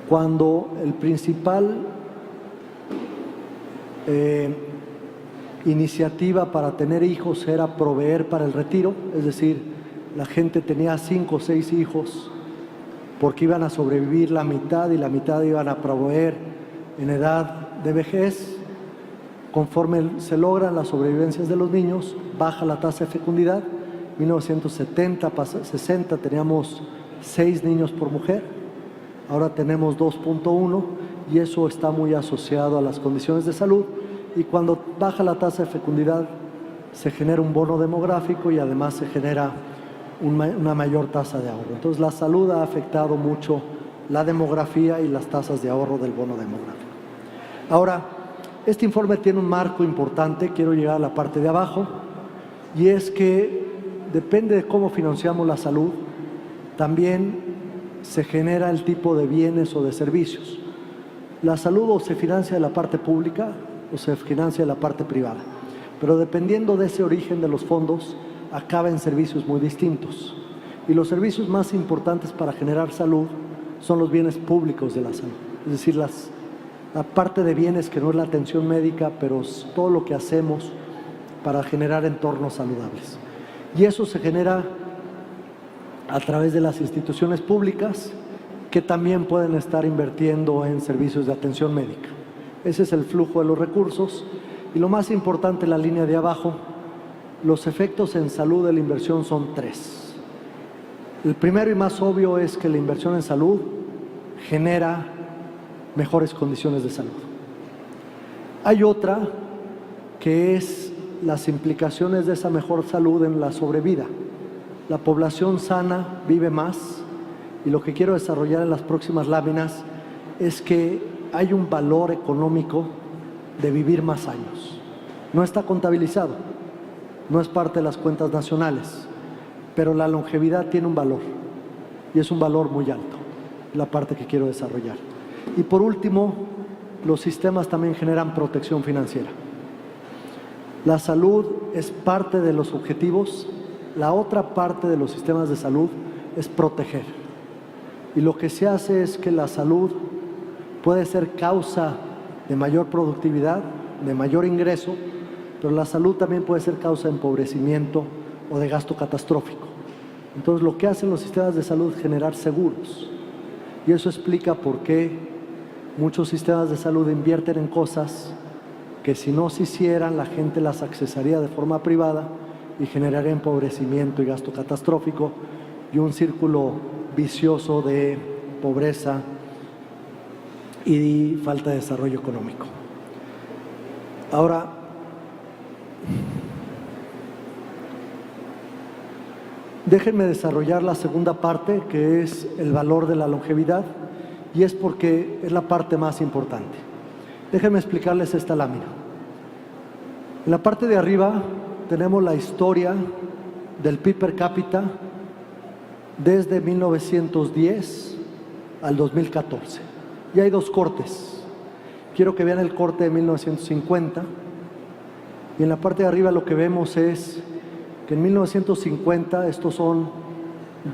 Cuando el principal iniciativa para tener hijos era proveer para el retiro, es decir, la gente tenía 5 o 6 hijos porque iban a sobrevivir la mitad y la mitad iban a proveer en edad de vejez. Conforme se logran las sobrevivencias de los niños, baja la tasa de fecundidad. En 1970, 60 teníamos 6 niños por mujer, ahora tenemos 2.1 y eso está muy asociado a las condiciones de salud. Y cuando baja la tasa de fecundidad se genera un bono demográfico y además se genera una mayor tasa de ahorro. Entonces la salud ha afectado mucho la demografía y las tasas de ahorro del bono demográfico. Ahora, este informe tiene un marco importante, quiero llegar a la parte de abajo, y es que depende de cómo financiamos la salud, también se genera el tipo de bienes o de servicios. La salud o se financia de la parte pública o se financia de la parte privada, pero dependiendo de ese origen de los fondos, acaba en servicios muy distintos. Y los servicios más importantes para generar salud son los bienes públicos de la salud, es decir, la parte de bienes que no es la atención médica, pero es todo lo que hacemos para generar entornos saludables. Y eso se genera a través de las instituciones públicas que también pueden estar invirtiendo en servicios de atención médica. Ese es el flujo de los recursos. Y lo más importante, la línea de abajo, los efectos en salud de la inversión son 3. El primero y más obvio es que la inversión en salud genera mejores condiciones de salud. Hay otra que es las implicaciones de esa mejor salud en la sobrevida. La población sana vive más y lo que quiero desarrollar en las próximas láminas es que hay un valor económico de vivir más años. No está contabilizado, no es parte de las cuentas nacionales, pero la longevidad tiene un valor y es un valor muy alto, la parte que quiero desarrollar. Y por último, los sistemas también generan protección financiera. La salud es parte de los objetivos, la otra parte de los sistemas de salud es proteger. Y lo que se hace es que la salud puede ser causa de mayor productividad, de mayor ingreso, pero la salud también puede ser causa de empobrecimiento o de gasto catastrófico. Entonces lo que hacen los sistemas de salud es generar seguros. Y eso explica por qué muchos sistemas de salud invierten en cosas que si no se hicieran la gente las accesaría de forma privada y generaría empobrecimiento y gasto catastrófico y un círculo vicioso de pobreza y falta de desarrollo económico. Ahora, déjenme desarrollar la segunda parte, que es el valor de la longevidad, y es porque es la parte más importante. Déjenme explicarles esta lámina. En la parte de arriba tenemos la historia del PIB per cápita desde 1910 al 2014. Y hay 2 cortes. Quiero que vean el corte de 1950. Y en la parte de arriba lo que vemos es que en 1950, estos son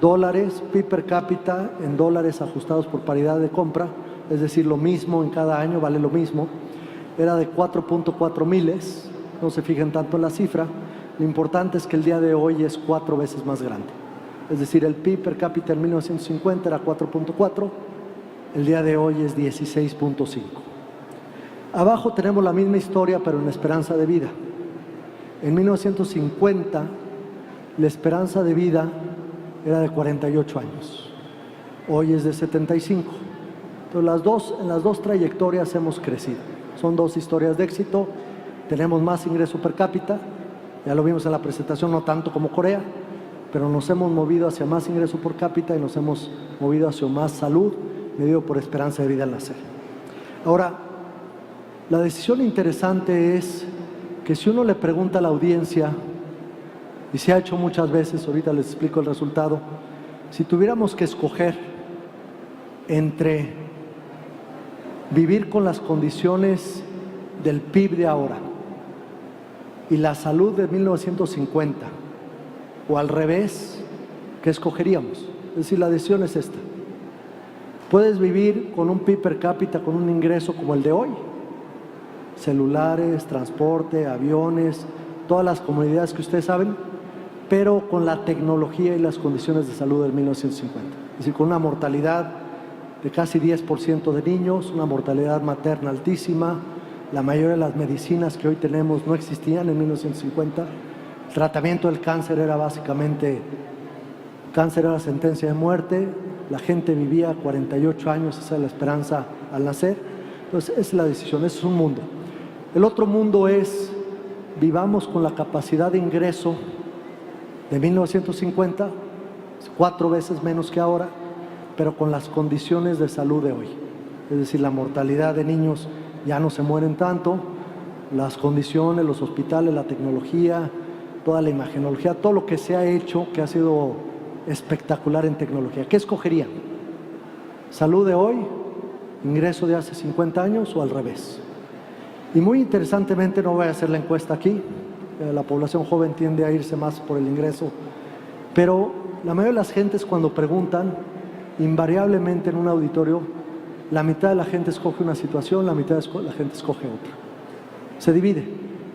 dólares, PIB per cápita en dólares ajustados por paridad de compra, es decir, lo mismo en cada año, vale lo mismo, era de 4.4 miles, no se fijen tanto en la cifra, Lo importante es que el día de hoy es 4 veces más grande. Es decir, el PIB per cápita en 1950 era 4.4, el día de hoy es 16.5. Abajo tenemos la misma historia, pero en esperanza de vida. En 1950, la esperanza de vida era de 48 años. Hoy es de 75. Entonces, en las dos trayectorias hemos crecido. Son 2 historias de éxito. Tenemos más ingreso per cápita. Ya lo vimos en la presentación, no tanto como Corea, pero nos hemos movido hacia más ingreso por cápita y nos hemos movido hacia más salud, medido por esperanza de vida al nacer. Ahora, la decisión interesante es que si uno le pregunta a la audiencia, y se ha hecho muchas veces, ahorita les explico el resultado, si tuviéramos que escoger entre vivir con las condiciones del PIB de ahora y la salud de 1950, o al revés, ¿qué escogeríamos? Es decir, la decisión es esta. Puedes vivir con un PIB per cápita, con un ingreso como el de hoy, celulares, transporte, aviones, todas las comodidades que ustedes saben, pero con la tecnología y las condiciones de salud del 1950. Es decir, con una mortalidad de casi 10% de niños, una mortalidad materna altísima. La mayoría de las medicinas que hoy tenemos no existían en 1950. El tratamiento del cáncer era básicamente, cáncer era sentencia de muerte. La gente vivía 48 años, esa es la esperanza al nacer. Entonces, esa es la decisión, ese es un mundo. El otro mundo es, vivamos con la capacidad de ingreso de 1950, 4 veces menos que ahora, pero con las condiciones de salud de hoy. Es decir, la mortalidad de niños ya no se mueren tanto, las condiciones, los hospitales, la tecnología, toda la imagenología, todo lo que se ha hecho, que ha sido espectacular en tecnología. ¿Qué escogerían? ¿Salud de hoy, ingreso de hace 50 años o al revés? Y muy interesantemente, no voy a hacer la encuesta aquí, la población joven tiende a irse más por el ingreso, pero la mayoría de las gentes cuando preguntan, invariablemente en un auditorio, la mitad de la gente escoge una situación, la mitad de la gente escoge otra. Se divide.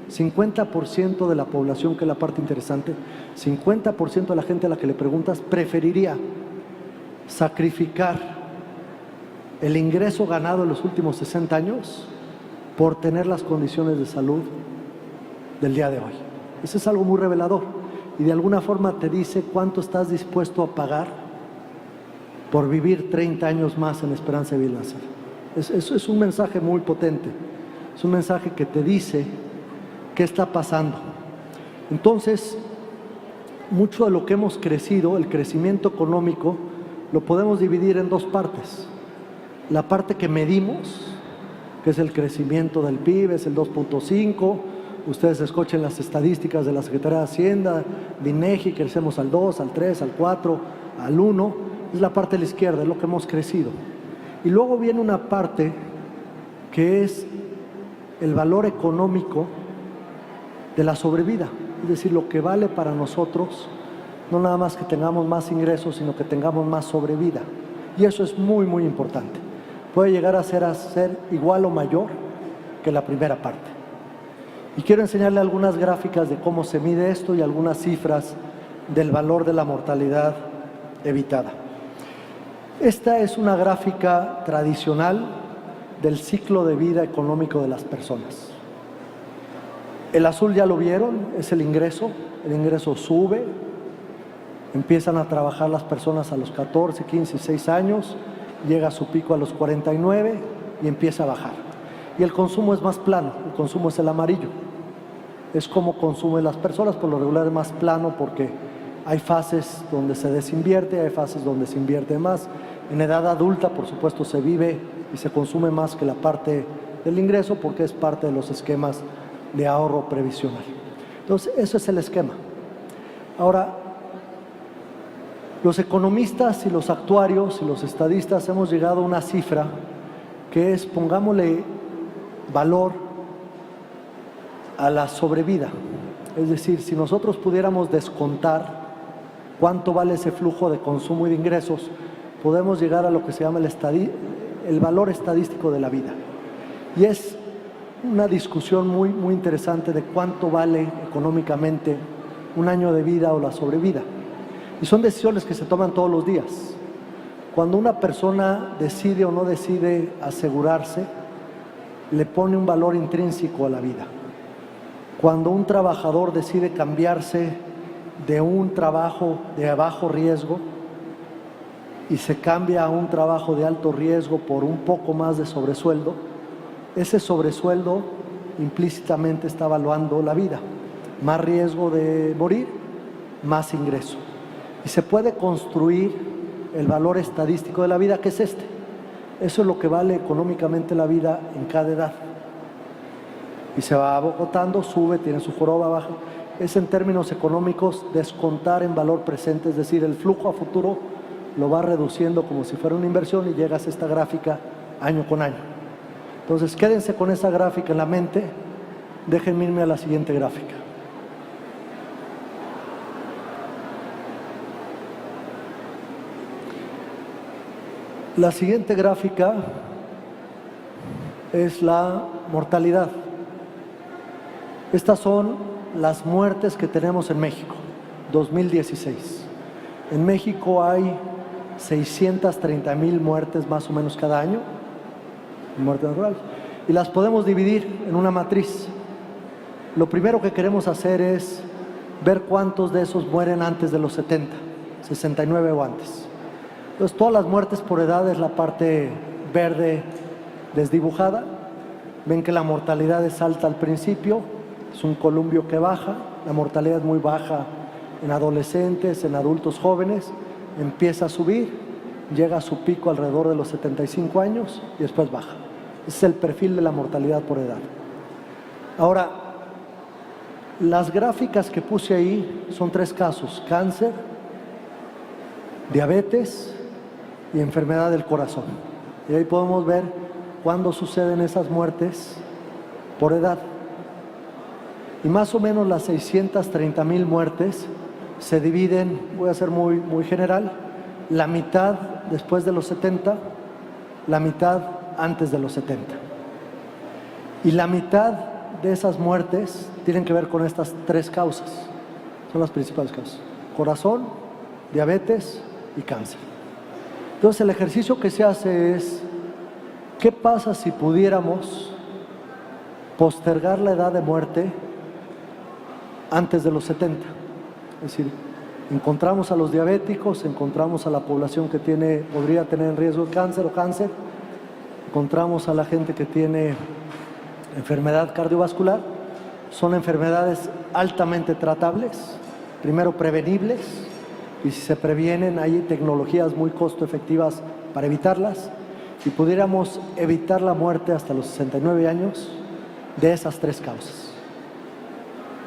50% de la población, que es la parte interesante, 50% de la gente a la que le preguntas preferiría sacrificar el ingreso ganado en los últimos 60 años por tener las condiciones de salud del día de hoy. Eso es algo muy revelador y de alguna forma te dice cuánto estás dispuesto a pagar por vivir 30 años más en esperanza de vida. Eso es un mensaje muy potente, es un mensaje que te dice qué está pasando. Entonces, mucho de lo que hemos crecido, el crecimiento económico, lo podemos dividir en 2 partes. La parte que medimos, que es el crecimiento del PIB, es el 2.5. Ustedes escuchen las estadísticas de la Secretaría de Hacienda, de INEGI, crecemos al 2, al 3, al 4, al 1. Es la parte de la izquierda, es lo que hemos crecido. Y luego viene una parte que es el valor económico de la sobrevida. Es decir, lo que vale para nosotros, no nada más que tengamos más ingresos, sino que tengamos más sobrevida. Y eso es muy, muy importante. Puede llegar a ser igual o mayor que la primera parte. Y quiero enseñarle algunas gráficas de cómo se mide esto y algunas cifras del valor de la mortalidad evitada. Esta es una gráfica tradicional del ciclo de vida económico de las personas. El azul ya lo vieron, es el ingreso sube, empiezan a trabajar las personas a los 14, 15, 16 años, llega a su pico a los 49 y empieza a bajar. Y el consumo es más plano, el consumo es el amarillo. Es como consumen las personas, por lo regular es más plano porque hay fases donde se desinvierte, hay fases donde se invierte más. En edad adulta, por supuesto, se vive y se consume más que la parte del ingreso porque es parte de los esquemas de ahorro previsional. Entonces, eso es el esquema. Ahora, los economistas y los actuarios y los estadistas hemos llegado a una cifra que es, pongámosle valor a la sobrevida. Es decir, si nosotros pudiéramos descontar cuánto vale ese flujo de consumo y de ingresos, podemos llegar a lo que se llama el valor estadístico de la vida. Y es una discusión muy, muy interesante de cuánto vale económicamente un año de vida o la sobrevida. Y son decisiones que se toman todos los días. Cuando una persona decide o no decide asegurarse, le pone un valor intrínseco a la vida. Cuando un trabajador decide cambiarse de un trabajo de bajo riesgo y se cambia a un trabajo de alto riesgo por un poco más de sobresueldo, ese sobresueldo implícitamente está evaluando la vida. Más riesgo de morir, más ingreso. Y se puede construir el valor estadístico de la vida, que es este. Eso es lo que vale económicamente la vida en cada edad. Y se va agotando, sube, tiene su joroba, baja. Es en términos económicos descontar en valor presente, es decir, el flujo a futuro lo va reduciendo como si fuera una inversión y llegas a esta gráfica año con año. Entonces, quédense con esa gráfica en la mente. Déjenme irme a la siguiente gráfica. La siguiente gráfica es la mortalidad. Estas son las muertes que tenemos en México, 2016. En México hay 630,000 muertes más o menos cada año, muertes naturales, y las podemos dividir en una matriz. Lo primero que queremos hacer es ver cuántos de esos mueren antes de los 70, 69 o antes. Entonces, todas las muertes por edad es la parte verde desdibujada. Ven que la mortalidad es alta al principio, es un columpio que baja, la mortalidad es muy baja en adolescentes, en adultos jóvenes, empieza a subir, llega a su pico alrededor de los 75 años y después baja. Ese es el perfil de la mortalidad por edad. Ahora, las gráficas que puse ahí son 3 casos: cáncer, diabetes y enfermedad del corazón. Y ahí podemos ver cuándo suceden esas muertes por edad. Y más o menos las 630,000 muertes se dividen, voy a ser muy general, la mitad después de los 70, la mitad antes de los 70. Y la mitad de esas muertes tienen que ver con estas 3 causas. Son las principales causas: corazón, diabetes y cáncer. Entonces, el ejercicio que se hace es: ¿qué pasa si pudiéramos postergar la edad de muerte antes de los 70? Es decir, encontramos a los diabéticos, encontramos a la población que podría tener en riesgo de cáncer o cáncer, encontramos a la gente que tiene enfermedad cardiovascular. Son enfermedades altamente tratables, primero prevenibles, y si se previenen hay tecnologías muy costo efectivas para evitarlas, y pudiéramos evitar la muerte hasta los 69 años de esas 3 causas.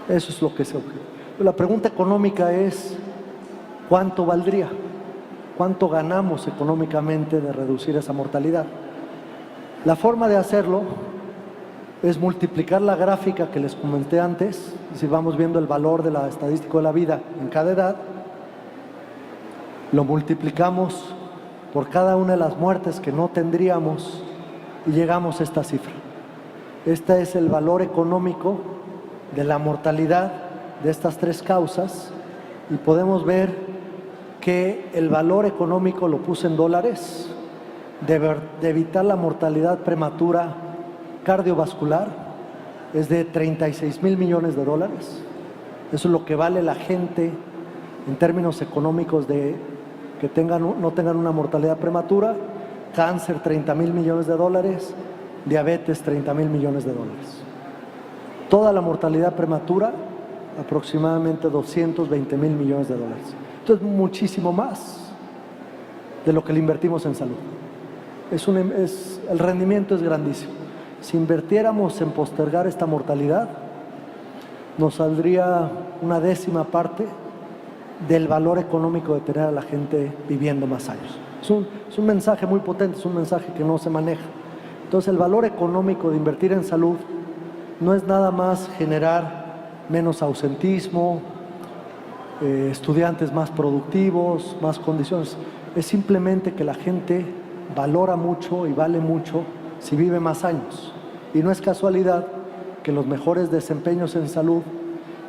Eso es lo que se objetiva. La pregunta económica es: ¿cuánto valdría? ¿Cuánto ganamos económicamente de reducir esa mortalidad? La forma de hacerlo es multiplicar la gráfica que les comenté antes. Si vamos viendo el valor de la estadística de la vida en cada edad, lo multiplicamos por cada una de las muertes que no tendríamos y llegamos a esta cifra. Este es el valor económico de la mortalidad de estas 3 causas, y podemos ver que el valor económico lo puse en dólares, de evitar la mortalidad prematura cardiovascular es de 36,000 millones de dólares. Eso es lo que vale la gente en términos económicos de que no tengan una mortalidad prematura. Cáncer, 30,000 millones de dólares, diabetes, 30,000 millones de dólares. Toda la mortalidad prematura, aproximadamente 220,000 millones de dólares. Esto es muchísimo más de lo que le invertimos en salud. El rendimiento es grandísimo. Si invirtiéramos en postergar esta mortalidad, nos saldría una 10ª parte del valor económico de tener a la gente viviendo más años. Es un mensaje muy potente, es un mensaje que no se maneja. Entonces, el valor económico de invertir en salud no es nada más generar menos ausentismo, estudiantes más productivos, más condiciones. Es simplemente que la gente valora mucho y vale mucho si vive más años. Y no es casualidad que los mejores desempeños en salud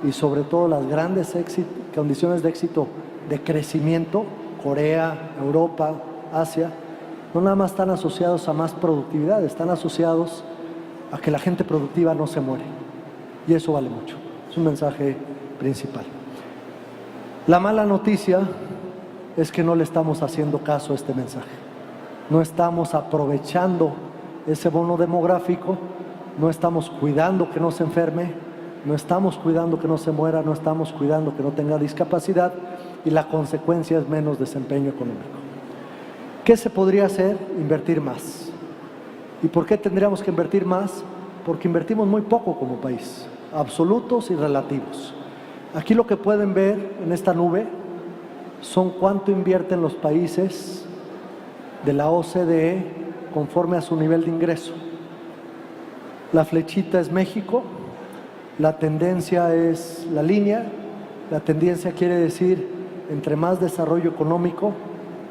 y sobre todo las grandes condiciones de éxito de crecimiento, Corea, Europa, Asia, no nada más están asociados a más productividad, están asociados a que la gente productiva no se muere. Y eso vale mucho. Es un mensaje principal. La mala noticia es que no le estamos haciendo caso a este mensaje. No estamos aprovechando ese bono demográfico, no estamos cuidando que no se enferme, no estamos cuidando que no se muera, no estamos cuidando que no tenga discapacidad y la consecuencia es menos desempeño económico. ¿Qué se podría hacer? Invertir más. ¿Y por qué tendríamos que invertir más? Porque invertimos muy poco como país, absolutos y relativos. Aquí lo que pueden ver en esta nube son cuánto invierten los países de la OCDE conforme a su nivel de ingreso. La flechita es México, la tendencia es la línea, la tendencia quiere decir entre más desarrollo económico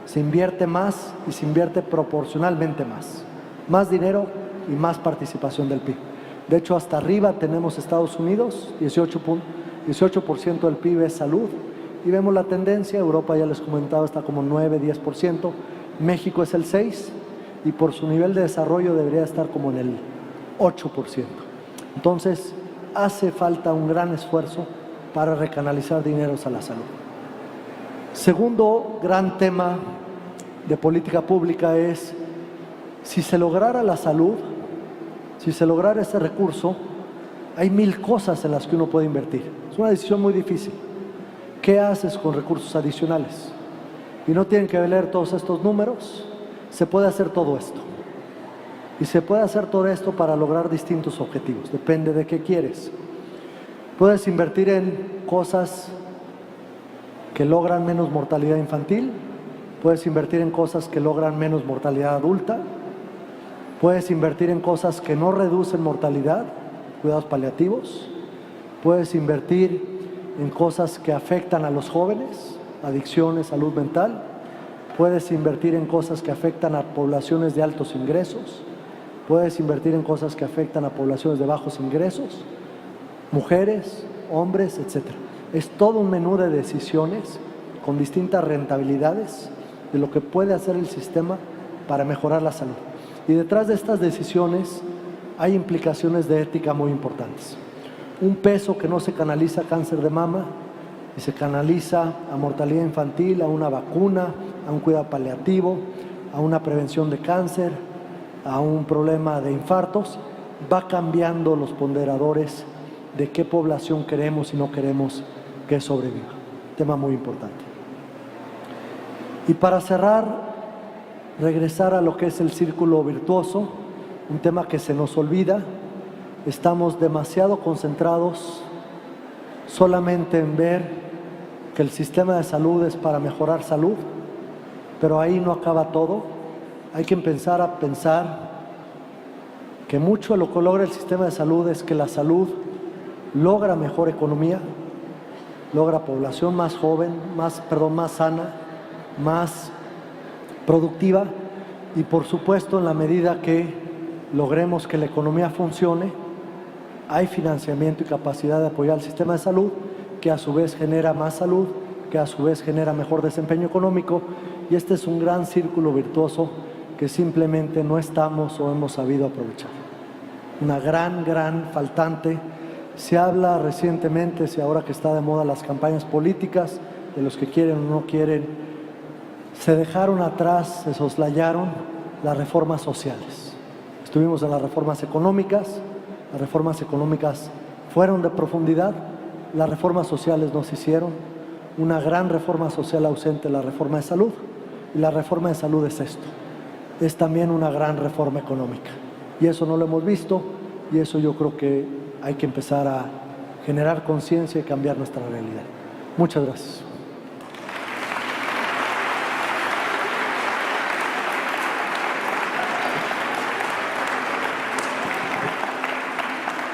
se invierte más y se invierte proporcionalmente más dinero y más participación del PIB. De hecho, hasta arriba tenemos Estados Unidos, 18% del PIB es salud, y vemos la tendencia, Europa ya les comentaba está como 9-10%, México es el 6%, y por su nivel de desarrollo debería estar como en el 8%. Entonces, hace falta un gran esfuerzo para recanalizar dineros a la salud. Segundo gran tema de política pública es, si se lograra la salud, si se lograra ese recurso, hay 1000 cosas en las que uno puede invertir. Es una decisión muy difícil. ¿Qué haces con recursos adicionales? Y no tienen que leer todos estos números, se puede hacer todo esto. Y se puede hacer todo esto para lograr distintos objetivos, depende de qué quieres. Puedes invertir en cosas que logran menos mortalidad infantil, puedes invertir en cosas que logran menos mortalidad adulta, puedes invertir en cosas que no reducen mortalidad, cuidados paliativos, puedes invertir en cosas que afectan a los jóvenes, adicciones, salud mental, puedes invertir en cosas que afectan a poblaciones de altos ingresos, puedes invertir en cosas que afectan a poblaciones de bajos ingresos, mujeres, hombres, etc. Es todo un menú de decisiones con distintas rentabilidades de lo que puede hacer el sistema para mejorar la salud. Y detrás de estas decisiones hay implicaciones de ética muy importantes. Un peso que no se canaliza a cáncer de mama y se canaliza a mortalidad infantil, a una vacuna, a un cuidado paliativo, a una prevención de cáncer, a un problema de infartos, va cambiando los ponderadores de qué población queremos y no queremos que sobreviva. Tema muy importante. Y para cerrar, regresar a lo que es el círculo virtuoso, un tema que se nos olvida. Estamos demasiado concentrados solamente en ver que el sistema de salud es para mejorar salud, pero ahí no acaba todo. Hay que empezar a pensar que mucho de lo que logra el sistema de salud es que la salud logra mejor economía, logra población más joven, más sana, más productiva, y por supuesto en la medida que logremos que la economía funcione, hay financiamiento y capacidad de apoyar el sistema de salud, que a su vez genera más salud, que a su vez genera mejor desempeño económico, y este es un gran círculo virtuoso que simplemente no estamos o hemos sabido aprovechar. Una gran faltante. Se habla recientemente, si ahora que está de moda las campañas políticas, de los que quieren o no quieren, se dejaron atrás, se soslayaron las reformas sociales. Estuvimos en las reformas económicas fueron de profundidad, las reformas sociales no se hicieron. Una gran reforma social ausente, la reforma de salud, y la reforma de salud es esto, es también una gran reforma económica, y eso no lo hemos visto, y eso yo creo que hay que empezar a generar conciencia y cambiar nuestra realidad. Muchas gracias.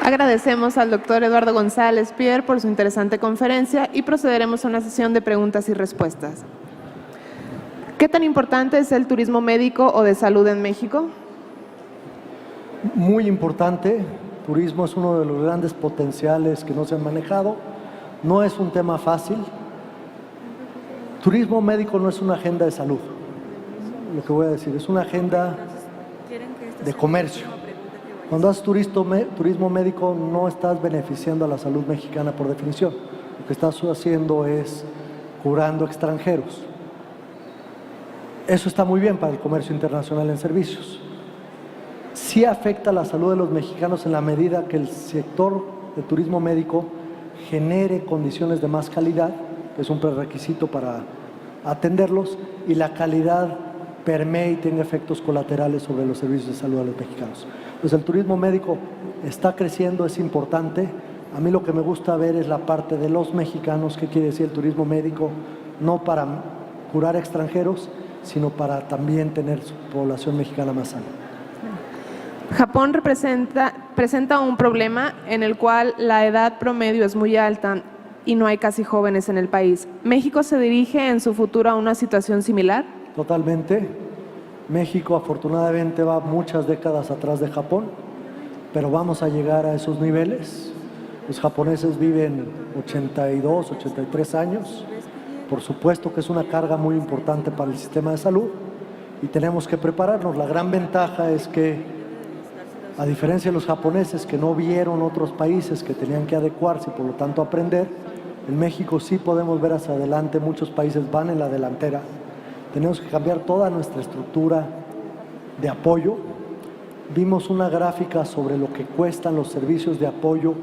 Agradecemos al doctor Eduardo González Pier por su interesante conferencia y procederemos a una sesión de preguntas y respuestas. ¿Qué tan importante es el turismo médico o de salud en México? Muy importante. Turismo es uno de los grandes potenciales que no se han manejado. No es un tema fácil. Turismo médico no es una agenda de salud, lo que voy a decir, es una agenda de comercio. Cuando haces turismo médico no estás beneficiando a la salud mexicana por definición. Lo que estás haciendo es curando extranjeros. Eso está muy bien para el comercio internacional en servicios. Sí afecta la salud de los mexicanos en la medida que el sector de turismo médico genere condiciones de más calidad, que es un prerequisito para atenderlos, y la calidad permee y tenga efectos colaterales sobre los servicios de salud a los mexicanos. Pues el turismo médico está creciendo, es importante. A mí lo que me gusta ver es la parte de los mexicanos. ¿Qué quiere decir el turismo médico? No para curar extranjeros, sino para también tener su población mexicana más sana. Japón presenta un problema en el cual la edad promedio es muy alta y no hay casi jóvenes en el país. ¿México se dirige en su futuro a una situación similar? Totalmente. México afortunadamente va muchas décadas atrás de Japón, pero vamos a llegar a esos niveles. Los japoneses viven 82, 83 años. Por supuesto que es una carga muy importante para el sistema de salud y tenemos que prepararnos. La gran ventaja es que, a diferencia de los japoneses que no vieron otros países que tenían que adecuarse y por lo tanto aprender, en México sí podemos ver hacia adelante. Muchos países van en la delantera. Tenemos que cambiar toda nuestra estructura de apoyo. Vimos una gráfica sobre lo que cuestan los servicios de apoyo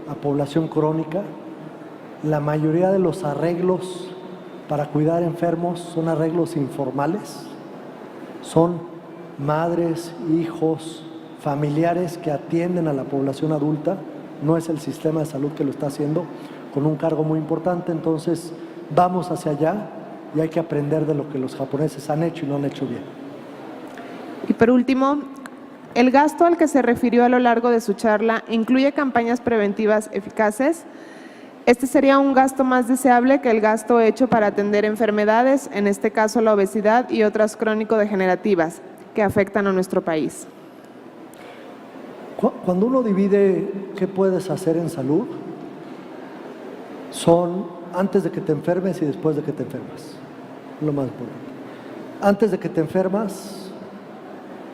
a población crónica. La mayoría de los arreglos para cuidar enfermos son arreglos informales. Son madres, hijos, familiares que atienden a la población adulta. No es el sistema de salud que lo está haciendo, con un cargo muy importante. Entonces vamos hacia allá y hay que aprender de lo que los japoneses han hecho y no han hecho bien. Y por último, el gasto al que se refirió a lo largo de su charla incluye campañas preventivas eficaces. Este sería un gasto más deseable que el gasto hecho para atender enfermedades, en este caso la obesidad y otras crónico-degenerativas, que afectan a nuestro país. Cuando uno divide qué puedes hacer en salud, son antes de que te enfermes y después de que te enfermas. Es lo más importante. Antes de que te enfermas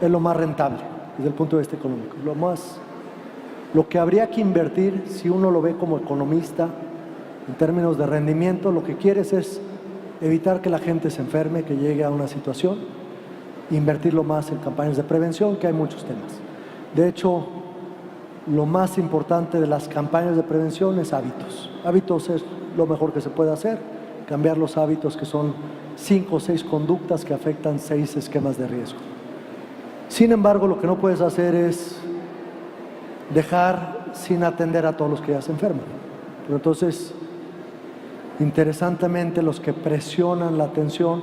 es lo más rentable desde el punto de vista económico. Lo que habría que invertir, si uno lo ve como economista, en términos de rendimiento, lo que quieres es evitar que la gente se enferme, que llegue a una situación, invertirlo más en campañas de prevención, que hay muchos temas. De hecho, lo más importante de las campañas de prevención es hábitos. Hábitos es lo mejor que se puede hacer, cambiar los hábitos, que son 5 o 6 conductas que afectan 6 esquemas de riesgo. Sin embargo, lo que no puedes hacer es dejar sin atender a todos los que ya se enferman. Pero entonces, interesantemente, los que presionan la atención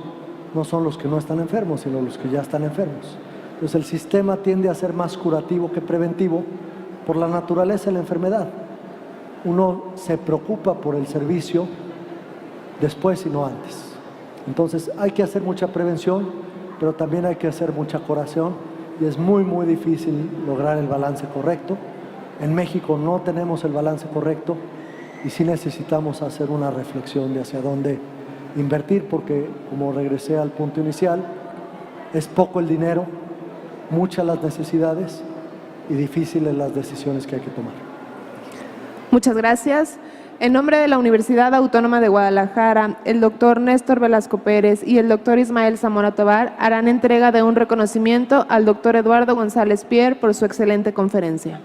no son los que no están enfermos, sino los que ya están enfermos. Entonces el sistema tiende a ser más curativo que preventivo por la naturaleza de la enfermedad. Uno se preocupa por el servicio después y no antes. Entonces hay que hacer mucha prevención, pero también hay que hacer mucha curación y es muy, muy difícil lograr el balance correcto. En México no tenemos el balance correcto y sí necesitamos hacer una reflexión de hacia dónde invertir, porque, como regresé al punto inicial, es poco el dinero, muchas las necesidades y difíciles las decisiones que hay que tomar. Muchas gracias. En nombre de la Universidad Autónoma de Guadalajara, el doctor Néstor Velasco Pérez y el doctor Ismael Zamora Tovar harán entrega de un reconocimiento al doctor Eduardo González Pier por su excelente conferencia.